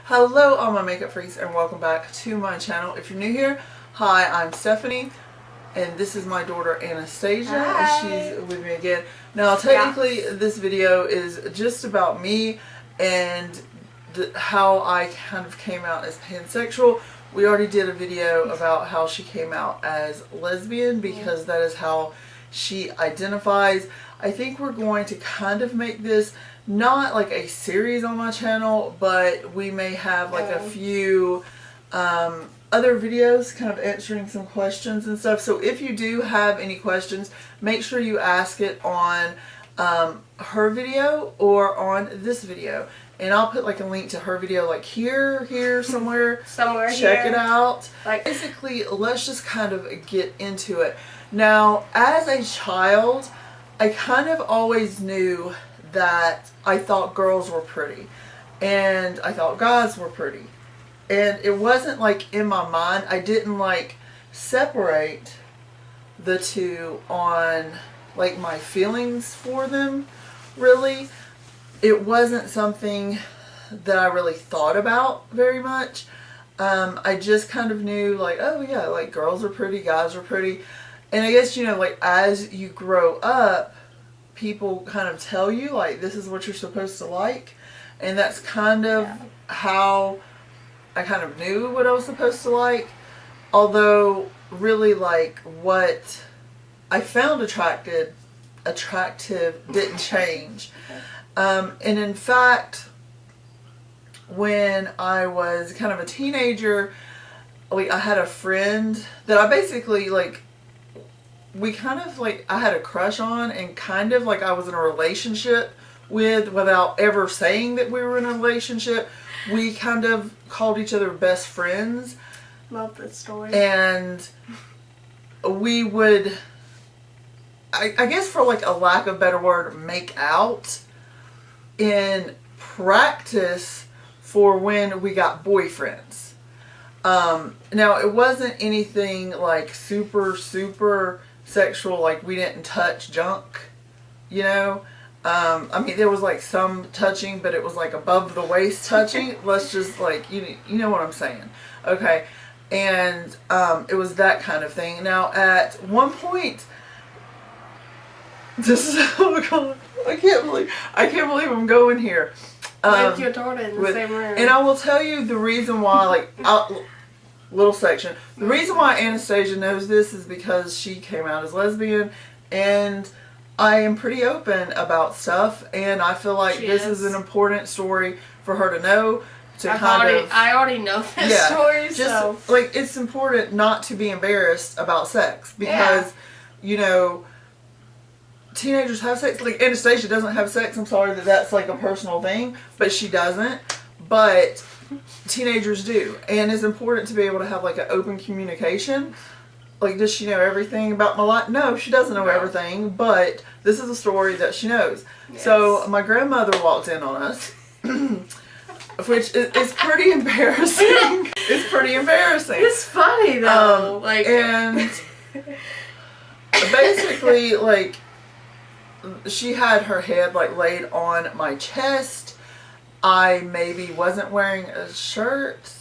Hello all my makeup freaks and welcome back to my channel. If you're new here, hi, I'm Stephanie and this is my daughter Anastasia. Hi. And she's with me again. Now technically this video is just about me and how I kind of came out as pansexual. We already did a video about how she came out as lesbian because that is how she identifies. I think we're going to kind of make this not like a series on my channel, but we may have like a few other videos kind of answering some questions and stuff. So if you do have any questions, make sure you ask it on her video or on this video. And I'll put like a link to her video like here, somewhere. Check it out. Like, basically, let's just kind of get into it. Now, as a child, I kind of always knew that I thought girls were pretty and I thought guys were pretty, and it wasn't like in my mind, I didn't like separate the two on like my feelings for them. Really, it wasn't something that I really thought about very much. I just kind of knew like, oh yeah, like girls are pretty, guys are pretty. And I guess, you know, like as you grow up, people kind of tell you like this is what you're supposed to like, and that's kind of how I kind of knew what I was supposed to like. Although really like what I found attractive didn't change. And in fact, when I was kind of a teenager, like I had a friend that I basically like, we kind of like, I had a crush on and kind of like I was in a relationship with without ever saying that we were in a relationship. We kind of called each other best friends. Love this story. And we would, I guess for like a lack of a better word, make out in practice for when we got boyfriends. Now it wasn't anything like super sexual, like we didn't touch junk, you know. I mean there was like some touching, but it was like above the waist touching. Let's just like, you know what I'm saying, okay? And it was that kind of thing. Now at one point, this is, oh god, I can't believe I'm going here. With your daughter in the same room. And I will tell you the reason why, like, little section. The reason why Anastasia knows this is because she came out as lesbian, and I am pretty open about stuff, and I feel like this is an important story for her to know. I already know this story, just, so like, it's important not to be embarrassed about sex because, you know, teenagers have sex. Like Anastasia doesn't have sex. I'm sorry that that's like a personal thing, but she doesn't. But teenagers do, and it's important to be able to have like an open communication. Like, does she know everything about my life? No, she doesn't know everything, but this is a story that she knows. Yes. So my grandmother walked in on us, which is pretty embarrassing. It's pretty embarrassing. It's funny though. Like, and basically, like, she had her head like laid on my chest. I maybe wasn't wearing a shirt,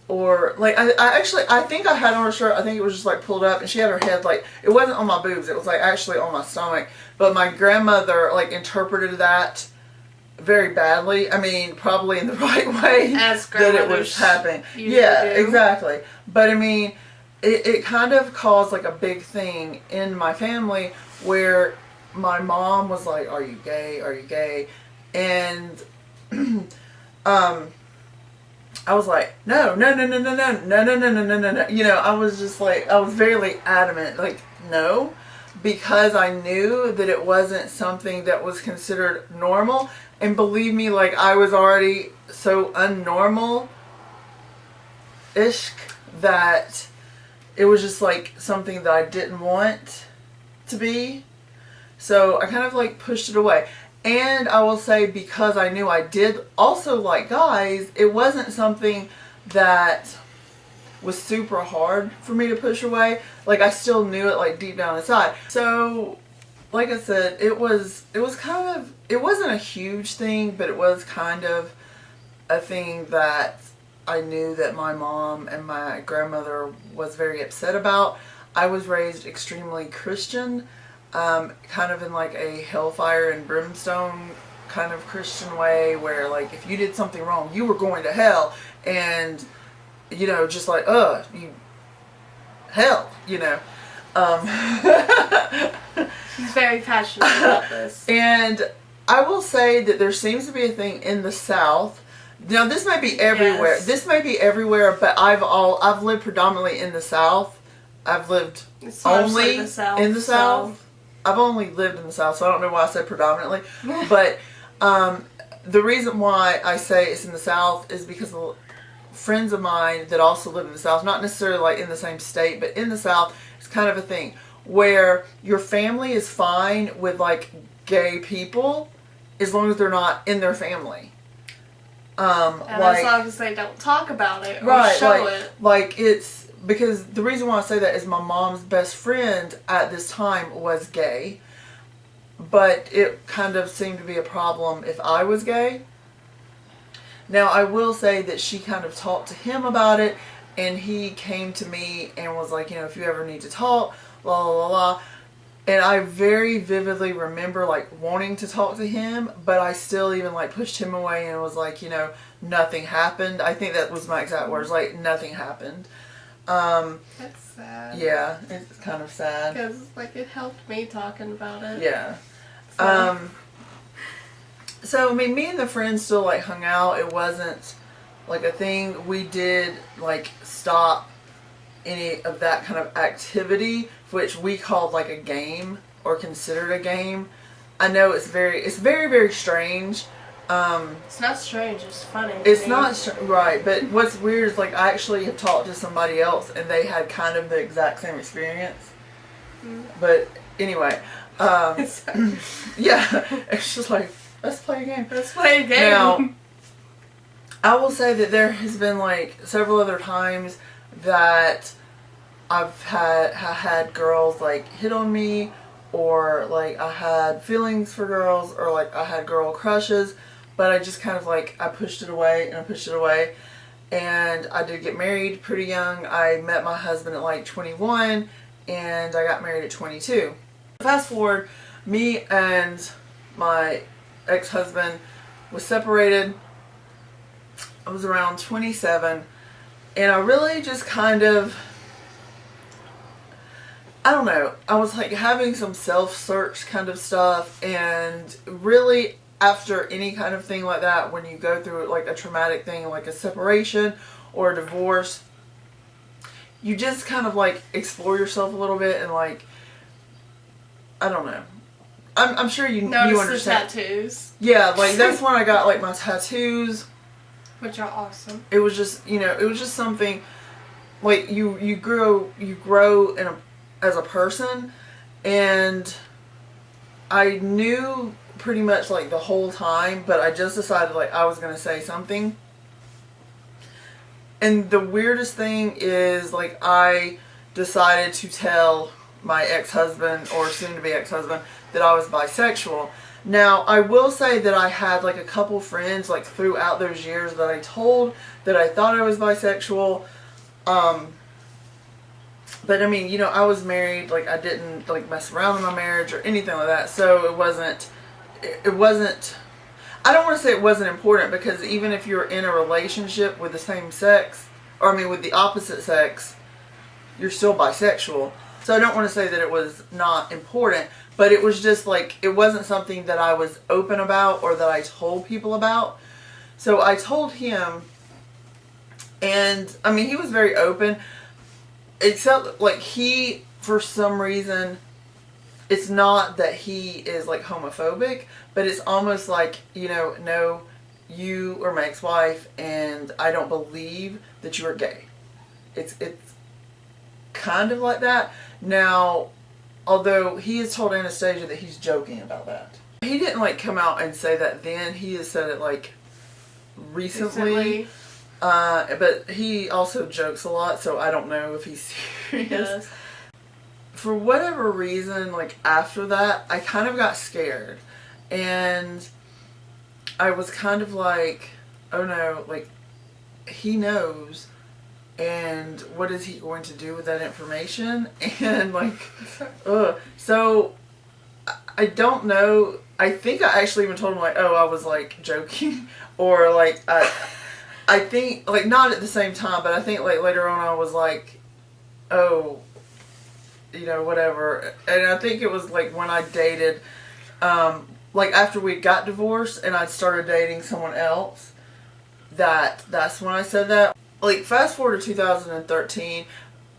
or like I think I had on a shirt. I think it was just like pulled up, and she had her head like, it wasn't on my boobs, it was like actually on my stomach. But my grandmother like interpreted that very badly. I mean, probably in the right way, as that it was happening. Yeah, exactly. But I mean, it kind of caused like a big thing in my family where my mom was like, "Are you gay? Are you gay?" And I was like, no. You know, I was just like, I was very adamant, like, no, because I knew that it wasn't something that was considered normal. And believe me, like, I was already so unnormal-ish that it was just like something that I didn't want to be. So I kind of like pushed it away. And I will say, because I knew I did also like guys, it wasn't something that was super hard for me to push away. Like, I still knew it like deep down inside. So like I said, it was kind of, it wasn't a huge thing, but it was kind of a thing that I knew that my mom and my grandmother was very upset about. I was raised extremely Christian, kind of in like a hellfire and brimstone kind of Christian way, where like if you did something wrong, you were going to hell, and you know, just like you hell, you know. He's very passionate about this. And I will say that there seems to be a thing in the South. Now this might be everywhere. Yes. This might be everywhere, but I've lived predominantly in the South. I've lived only in the South. I've only lived in the South, so I don't know why I said predominantly. But the reason why I say it's in the South is because of friends of mine that also live in the South, not necessarily like in the same state, but in the South, it's kind of a thing where your family is fine with like gay people as long as they're not in their family. And like, as long as they don't talk about it or show it. Like it's because the reason why I say that is my mom's best friend at this time was gay, but it kind of seemed to be a problem if I was gay. Now I will say that she kind of talked to him about it, and he came to me and was like, you know, if you ever need to talk, la la la la. And I very vividly remember like wanting to talk to him, but I still even like pushed him away and was like, you know, nothing happened. I think that was my exact words, like nothing happened. That's sad. Yeah, it's kind of sad. Because like it helped me talking about it. Yeah. So I mean, me and the friends still like hung out. It wasn't like a thing. We did like stop any of that kind of activity, which we called like a game or considered a game. I know it's very, very strange. It's not strange, it's funny. It's not right, but what's weird is like I actually have talked to somebody else and they had kind of the exact same experience. But anyway, yeah, it's just like, let's play a game. Let's play a game. Now, I will say that there has been like several other times that I've had girls like hit on me, or like I had feelings for girls, or like I had girl crushes, but I just kind of like I pushed it away and I pushed it away. And I did get married pretty young. I met my husband at like 21 and I got married at 22. Fast forward, me and my ex-husband was separated. I was around 27, and I really just kind of, I don't know, I was like having some self-search kind of stuff, and really after any kind of thing like that, when you go through like a traumatic thing like a separation or a divorce, you just kind of like explore yourself a little bit, and like, I don't know. I'm sure you understand. The tattoos. Yeah, like that's when I got like my tattoos. Which are awesome. It was just, you know, it was just something like you grow as a person, and I knew pretty much like the whole time, but I just decided like I was going to say something. And the weirdest thing is like I decided to tell my ex-husband, or soon-to-be ex-husband, that I was bisexual. Now, I will say that I had like a couple friends like throughout those years that I told that I thought I was bisexual. But I mean, you know, I was married, like I didn't like mess around in my marriage or anything like that. So it wasn't, I don't want to say it wasn't important, because even if you're in a relationship with the same sex, or I mean with the opposite sex, you're still bisexual. So I don't want to say that it was not important, but it was just like, it wasn't something that I was open about or that I told people about. So I told him, and I mean, he was very open, except like he, for some reason, it's not that he is like homophobic, but it's almost like, you know, no, you are my ex-wife and I don't believe that you are gay. It's kind of like that. Now, although he has told Anastasia that he's joking about that. He didn't like come out and say that then. He has said it like recently. But he also jokes a lot, so I don't know if he's serious. He does. For whatever reason, like after that, I kind of got scared. And I was kind of like, oh no, like, he knows, and what is he going to do with that information? And like, so I don't know. I think I actually even told him like, oh, I was like joking, or like I think like not at the same time, but I think like later on I was like, oh, you know, whatever. And I think it was like when I dated, like after we got divorced and I started dating someone else, that's when I said that. Like fast forward to 2013,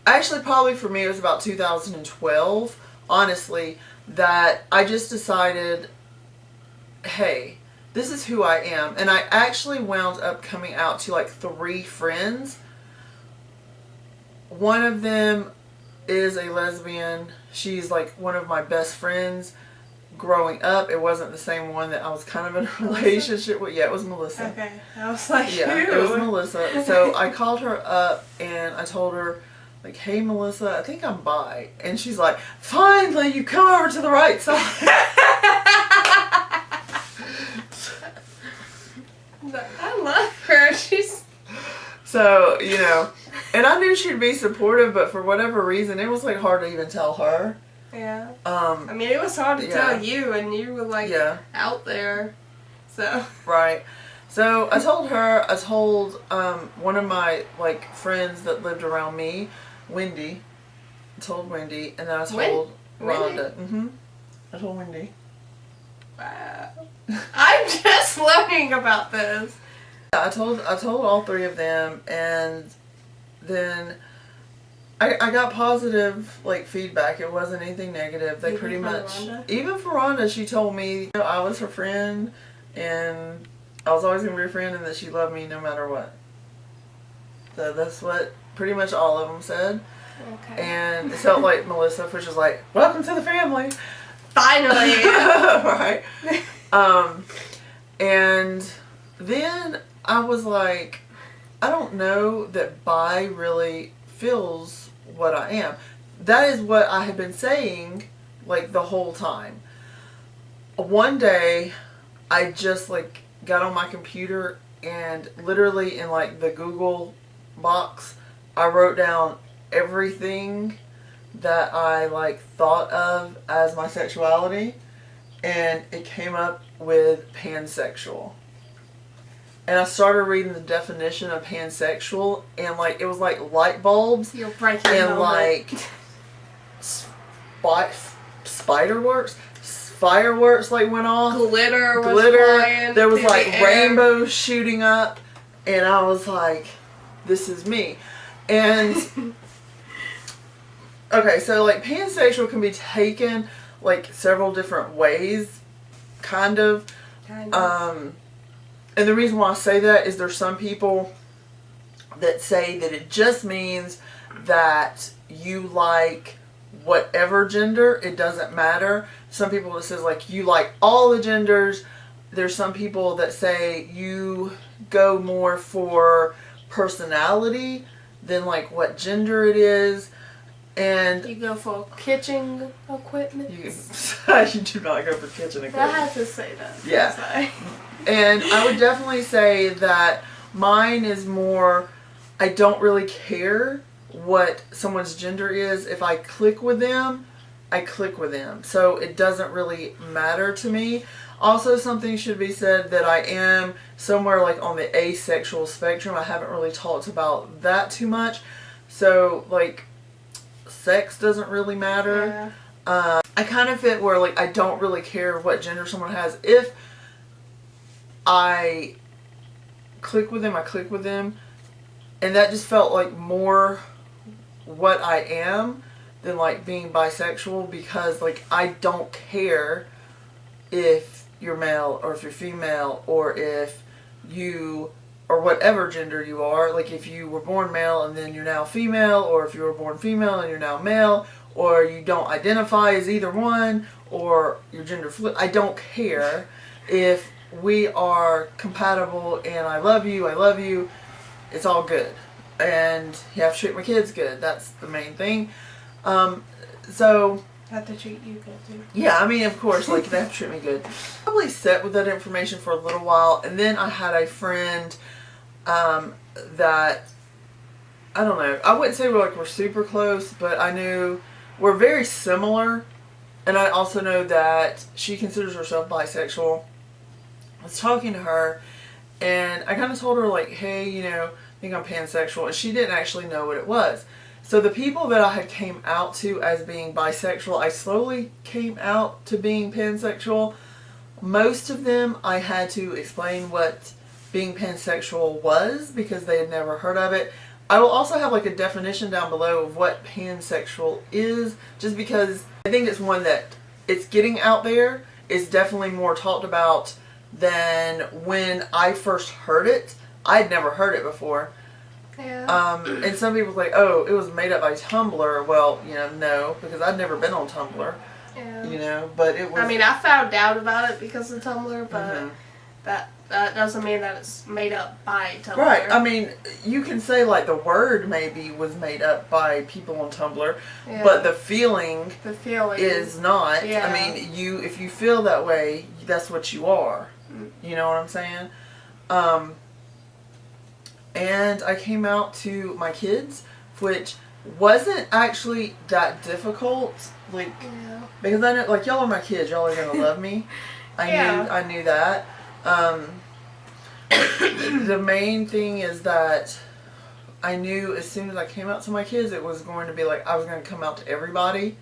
actually probably for me it was about 2012, honestly, that I just decided, hey, this is who I am. And I actually wound up coming out to like 3 friends. One of them is a lesbian. She's like one of my best friends growing up. It wasn't the same one that I was kind of in a relationship with. Yeah, it was Melissa. Okay. I was like, yeah, who? It was Melissa. So I called her up and I told her, like, hey Melissa, I think I'm bi. And she's like, finally you come over to the right side. I love her. She's... So, you know, and I knew she'd be supportive, but for whatever reason, it was like hard to even tell her. Yeah. I mean, it was hard to tell you, and you were like out there. So. Right. So I told her. I told one of my like friends that lived around me, Wendy. I told Wendy, and then I told Rhonda. I told Wendy. Wow. I'm just learning about this. I told all 3 of them, and then I got positive like feedback. It wasn't anything negative. They pretty much, even for Rhonda, she told me, you know, I was her friend and I was always gonna be her friend, and that she loved me no matter what. So that's what pretty much all of them said. Okay. And it felt like Melissa, which is like, welcome to the family. Finally. Right. And then I was like, I don't know that bi really feels what I am. That is what I had been saying like the whole time. One day I just like got on my computer and literally in like the Google box I wrote down everything that I like thought of as my sexuality, and it came up with pansexual. And I started reading the definition of pansexual, and like it was like light bulbs. You're breaking and like fireworks like went off. Glitter was flying. There was like rainbows shooting up, and I was like, this is me. And okay, so like pansexual can be taken like several different ways, kind of. And the reason why I say that is there's some people that say that it just means that you like whatever gender, it doesn't matter. Some people that says like you like all the genders. There's some people that say you go more for personality than like what gender it is. And you go for kitchen equipment. You do not go for kitchen equipment. I had to say that. Yeah. And I would definitely say that mine is more, I don't really care what someone's gender is. If I click with them, I click with them. So it doesn't really matter to me. Also, something should be said that I am somewhere like on the asexual spectrum. I haven't really talked about that too much. So like sex doesn't really matter. Yeah. I kind of fit where like I don't really care what gender someone has. If I click with them, I click with them. And that just felt like more what I am than like being bisexual, because like I don't care if you're male or if you're female or if you or whatever gender you are. Like if you were born male and then you're now female, or if you were born female and you're now male, or you don't identify as either one, or your gender flip. I don't care. If we are compatible and I love you, it's all good. And you have to treat my kids good. That's the main thing. So Have to treat you good too. Yeah, I mean, of course, like, they have to treat me good. Probably sat with that information for a little while, and then I had a friend that, I don't know, I wouldn't say we're super close, but I knew we're very similar, and I also know that she considers herself bisexual. I was talking to her, and I kind of told her, like, hey, you know, I think I'm pansexual, and she didn't actually know what it was. So the people that I had came out to as being bisexual, I slowly came out to being pansexual. Most of them, I had to explain what being pansexual was because they had never heard of it. I will also have like a definition down below of what pansexual is, just because I think it's one that it's getting out there. It's definitely more talked about than when I first heard it. I'd never heard it before. Yeah. And some people like, oh, it was made up by Tumblr. Well, you know, no, because I'd never been on Tumblr. Yeah. You know, but it was. I mean, I found out about it because of Tumblr, but that doesn't mean that it's made up by Tumblr. Right. I mean, you can say like the word maybe was made up by people on Tumblr, but the feeling is not. Yeah. I mean, if you feel that way, that's what you are. You know what I'm saying? And I came out to my kids, which wasn't actually that difficult, like, because I know, like, y'all are my kids, y'all are gonna love me. I knew that. The main thing is that I knew as soon as I came out to my kids, it was going to be like, I was going to come out to everybody.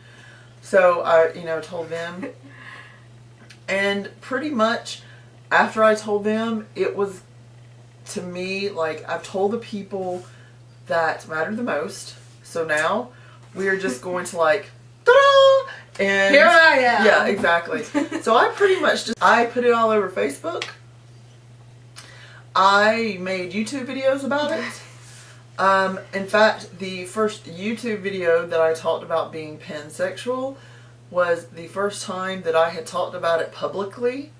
So I, you know, told them. And pretty much after I told them, it was, to me, like, I've told the people that matter the most. So now we are just going to, like, ta-da! And here I am. Yeah, exactly. So I pretty much I put it all over Facebook. I made YouTube videos about it. In fact, the first YouTube video that I talked about being pansexual was the first time that I had talked about it publicly.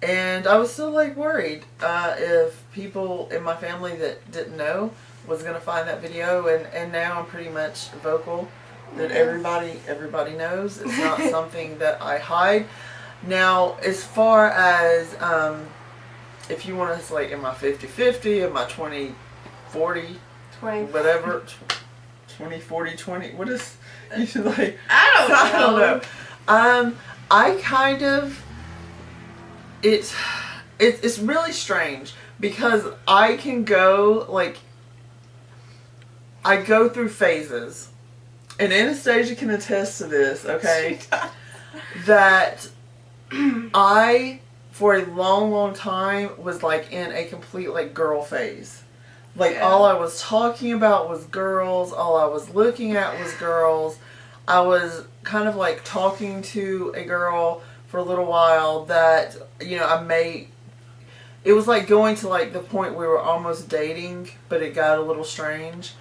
And I was still like worried if people in my family that didn't know was going to find that video. And now I'm pretty much vocal that everybody knows. It's not something that I hide. Now, as far as if you want to, like, am I 50-50, am I 20-40, 20, whatever, 20-40-20, what is, you should, like, I don't know. I kind of, it's really strange because I can go, like, I go through phases, and Anastasia can attest to this, okay, that I, for a long time, was like in a complete like girl phase. Like all I was talking about was girls, all I was looking at was girls. I was kind of like talking to a girl for a little while that, you know, it was like going to like the point we were almost dating, but it got a little strange.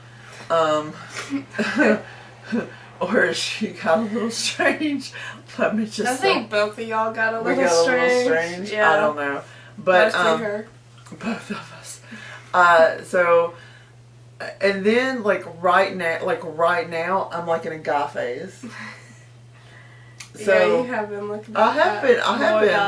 Or she got a little strange. Let me just I think both of y'all got a little strange. Yeah. I don't know. But her. Both of us. So, and then like right now I'm like in a guy phase. So yeah, you have been looking at I have been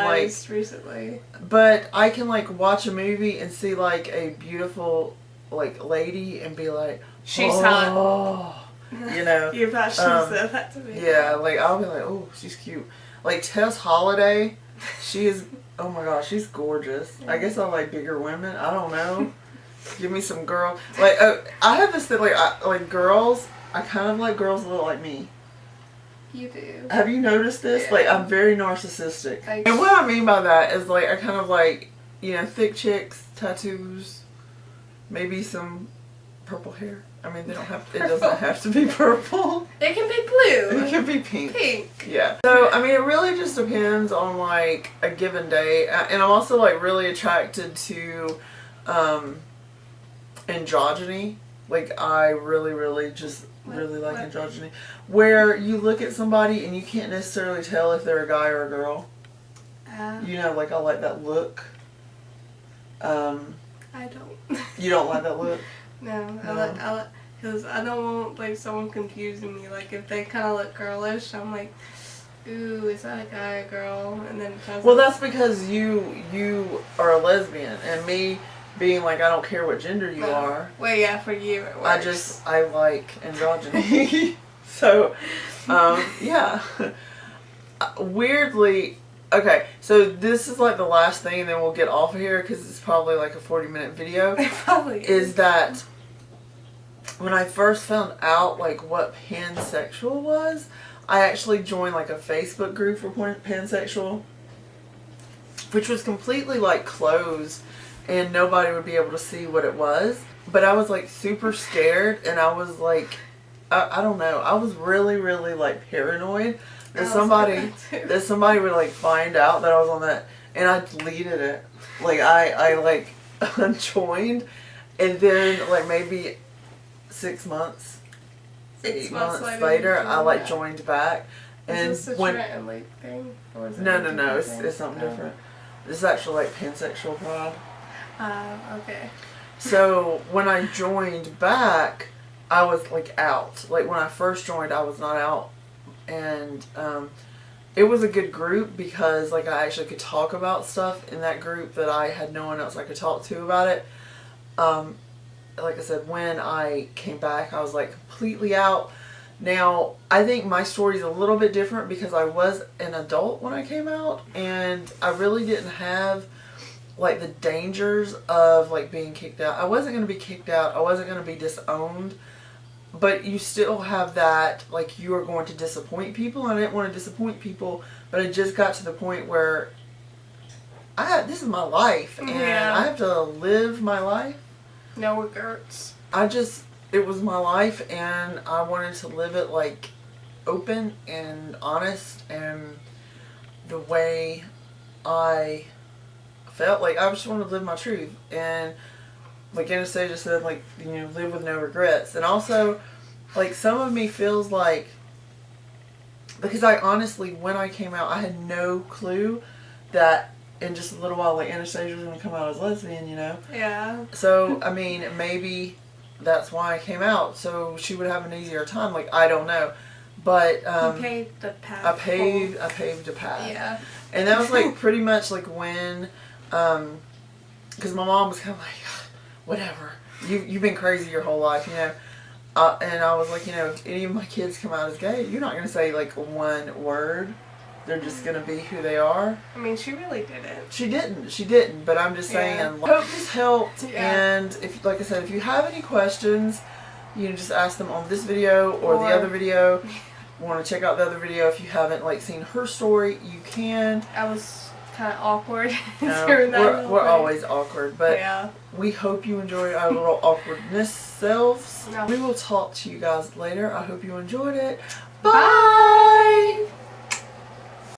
like recently. But I can like watch a movie and see like a beautiful like lady and be like, she's hot. You know, you thought she said that to me. Yeah, like I'll be like, oh, she's cute. Like Tess Holiday, she is. Oh my gosh, she's gorgeous. I guess I like bigger women. I don't know. Give me some girl. Like I have this thing. Like girls. I kind of like girls that look like me. You do. Have you noticed this? Yeah. Like I'm very narcissistic. And what I mean by that is like I kind of like, you know, thick chicks, tattoos, maybe some purple hair. I mean, it doesn't have to be purple. It can be blue. It can be pink. Pink. Yeah. So, I mean, it really just depends on, like, a given day. And I'm also, like, really attracted to androgyny. Like, I really like androgyny. Where you look at somebody and you can't necessarily tell if they're a guy or a girl. You know, like, I like that look. I don't. You don't like that look? No, I like Because I don't want, like, someone confusing me. Like, if they kind of look girlish, I'm like, ooh, is that a guy or girl? And then it turns Well, out- that's because you are a lesbian, and me being like, I don't care what gender you are. Well, yeah, for you it works. I like androgyny. So, yeah. Weirdly, okay, so this is like the last thing, and then we'll get off of here because it's probably like a 40-minute video. It probably is that when I first found out like what pansexual was, I actually joined like a Facebook group for pansexual, which was completely like closed and nobody would be able to see what it was. But I was like super scared, and I was like, I don't know, I was really, really like paranoid that somebody would like find out that I was on that, and I deleted it. Like I like unjoined, and then like maybe 6 months, 8 months later, I like joined back. And is this a Trent and Luke thing? Or is it no, it's something different. This is actually like pansexual pride. Okay. So when I joined back, I was like out. Like when I first joined, I was not out, and it was a good group because like I actually could talk about stuff in that group that I had no one else I could talk to about it. Like I said, when I came back, I was like completely out. Now, I think my story is a little bit different because I was an adult when I came out, and I really didn't have like the dangers of like being kicked out. I wasn't going to be kicked out. I wasn't going to be disowned, but you still have that, like, you are going to disappoint people. I didn't want to disappoint people, but it just got to the point where this is my life, and I have to live my life. No regrets. It was my life, and I wanted to live it like open and honest, and the way I felt. Like I just wanted to live my truth, and like Anastasia said, like, you know, live with no regrets. And also, like, some of me feels like, because I honestly, when I came out, I had no clue that in just a little while, like, Anastasia was going to come out as lesbian, you know? Yeah. So, I mean, maybe that's why I came out, so she would have an easier time. Like, I don't know. But, you paved the path. I paved a path. Yeah. And that was, like, pretty much, like, when, because my mom was kind of like, whatever, you've been crazy your whole life, you know. And I was like, you know, if any of my kids come out as gay, you're not going to say, like, one word. They're just going to be who they are. I mean, she really didn't. She didn't. But I'm just saying, I hope this helped. Yeah. And, if, like I said, if you have any questions, you can just ask them on this video or the other video. Want to check out the other video. If you haven't, like, seen her story, you can. I was kind of awkward. No, we're always awkward, but we hope you enjoy our little awkwardness selves. No. We will talk to you guys later. I hope you enjoyed it. Bye!